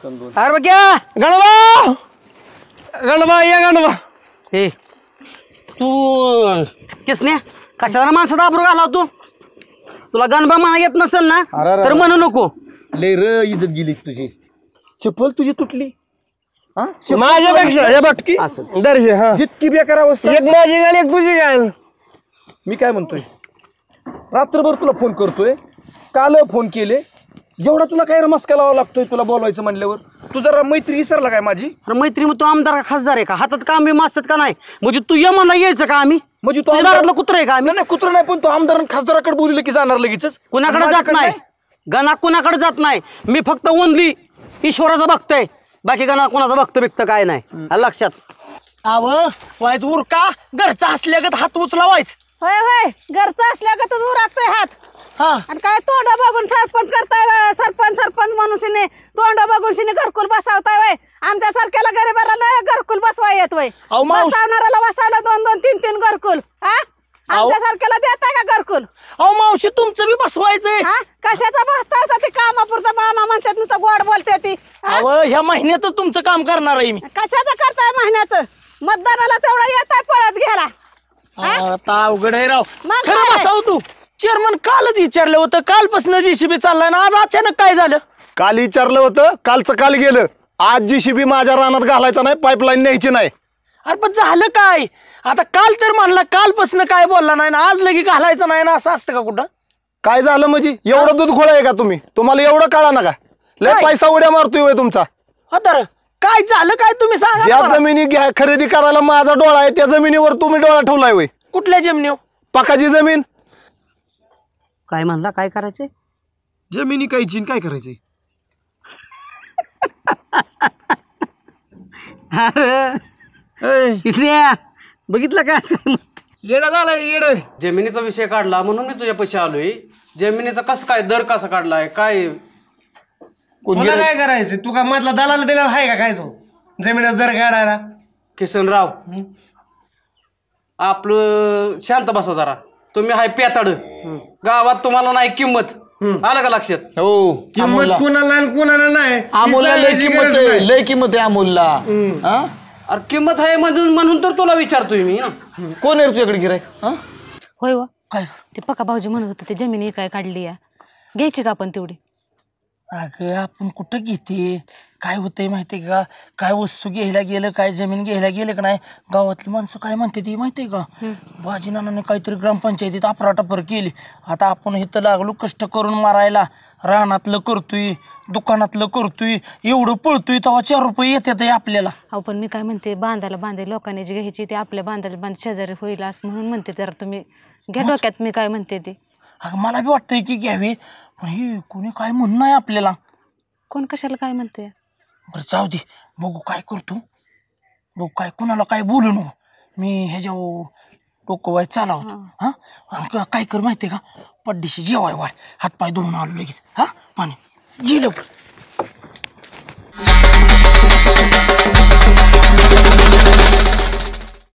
अरे बघ्या गणबा गणबा या गणबा हे तू किसने कशाला माणसात आबरू घालाव तू तुला गणबा म्हणा येत नसेल ना तर म्हणू नको लय र इज्जत गेली तुझी चप्पल तुझी तुटली माझ्यापेक्षा हे बघ असं दर्शे हा जितकी बेकार अवस्था एक माझी गाल एक तुझी गाल मी काय म्हणतोय रात्रभर तुला फोन करतोय काल फोन केले जेवढा तुला काय मस्का लावा लागतोय तुला बोलवायचं म्हणल्यावर तू जरा मैत्री विसरला काय माझी अरे मैत्री मग तू आमदार का खासदार आहे का हातात काम बी मासत का नाही म्हणजे तू ये म्हणला यायचं का आम्ही म्हणजे तू दारातलं कुत्र आहे का आम्ही नाही कुत्र नाही पण तू आमदार खासदाराकडे बोलले की जाणार लगेच कुणाकडे जात नाही गणा कुणाकडे जात नाही मी फक्त ओनली ईश्वराचं बघतोय बाकी गणा कोणाचं बघतं बिकतं काय नाही लक्षात अव वाईट उरका घरचा असल्यागत हात उचलावायच होय होय घरचं असल्या का तू राखतोय हात हा आणि काय तोंड बघून सरपंच करताय सरपंच मनुष्यने तोंड बघून घरकुल बसवताय वय आमच्या सारख्याला गरीबाला घरकुल बसवा येत वय बसवणाऱ्याला बसवलं 2-2-3-3 घरकुल हा आमच्या सारख्याला देताय का घरकुल अहो मावशी तुमचं बी बसवायचंय हा कशाचा बसतायचा ते कामापुरतं मामा म्हणतात नुसतं गोड बोलते ती अव ह्या महिन्यातच तुमचं काम करणार आहे मी कशाचं करताय महिन्याचं मतदानाला तेवढा येताय पळत घ्यायला आता अवघड आहे राव मग खरं काय? बसाव तू चेअरमन कालच विचारलं होतं कालपासून जीसीबी चाललाय ना आज अचानक काय झालं काल विचारलं होतं कालचं काल गेलं आज जीसीबी माझ्या रानात घालायचा नाही पाईपलाईन न्यायची नाही अरे पण झालं काय आता काल तर म्हणला कालपासून काय बोलला नाही ना आज लगी घालायचं नाही ना असं असतं का कुठं काय झालं म्हणजे एवढं दूध खोळ आहे का तुम्ही तुम्हाला एवढं कळा ना का लय काय? पैसा उड्या मारतोय होय तुमचा तर काय झालं काय तुम्ही सांगा ज्या मला. जमिनी खरेदी करायला माझा डोळा आहे त्या जमिनीवर तुम्ही डोळा ठेवलाय होय कुठल्या जमिनीव पकाची जमीन काय म्हणला काय करायचंय जमिनी काय चीन काय करायचंय बघितलं का येडा झाला येड जमिनीचा विषय काढला म्हणून मी तुझ्या पैसे आलोय जमिनीचा कसं काय दर कसा काढलाय काय तुला काय करायचं तू का मधला दलाल बिलाल आहे का काय तो जमिनीचा दर काढायला किसनराव आपलं शांत बसा जरा तुम्ही हाय पेताड गावात तुम्हाला नाही किंमत आलं का लक्षात हो किंमत कुणाला आणि कुणाला नाही अमोलला लय किंमत आहे लय किंमत आहे अमोलला हा अरे किंमत आहे म्हणून तर तुला विचारतोय मी ना कोण आहे तुझ्याकडे गिरायक होय व काय ते पक्का भाऊजी म्हणत होते ते जमिनी काय काढली या घ्यायची का आपण तेवढी अगं आपण कुठं घेते काय होतंय माहितीये का काय वस्तू घ्यायला गेलं काय जमीन घ्यायला गेलं का नाही गावातली माणसं काय म्हणते ती माहितीये का बाजीनानाने काहीतरी ग्रामपंचायतीत अफराटफर केली आता आपण इथं लागलो कष्ट करून मारायला रानातलं करतोय दुकानातलं करतोय एवढं पळतोय तेव्हा 4 रुपये येतात आपल्याला अहो पण मी काय म्हणते बांधायला लोकांनी जी घ्यायची ते आपल्या बांधायला शेजारी होईल असं म्हणून म्हणते तर तुम्ही घ्या डोक्यात मी काय म्हणते ते अगं मला बी वाटतंय की घ्यावी पण हे कोणी काय म्हणणं आहे आपल्याला कोण कशाला काय म्हणते बरं जाऊ दे बघू काय करतो बघू काय कुणाला काय बोलू नको मी ह्याच्यावर डोकं वाय चालावतो हा काय कर माहितीये का पड्डीशी जेवाय वाढ हातपाय धुवून आलो लगेच हा पाणी गेलं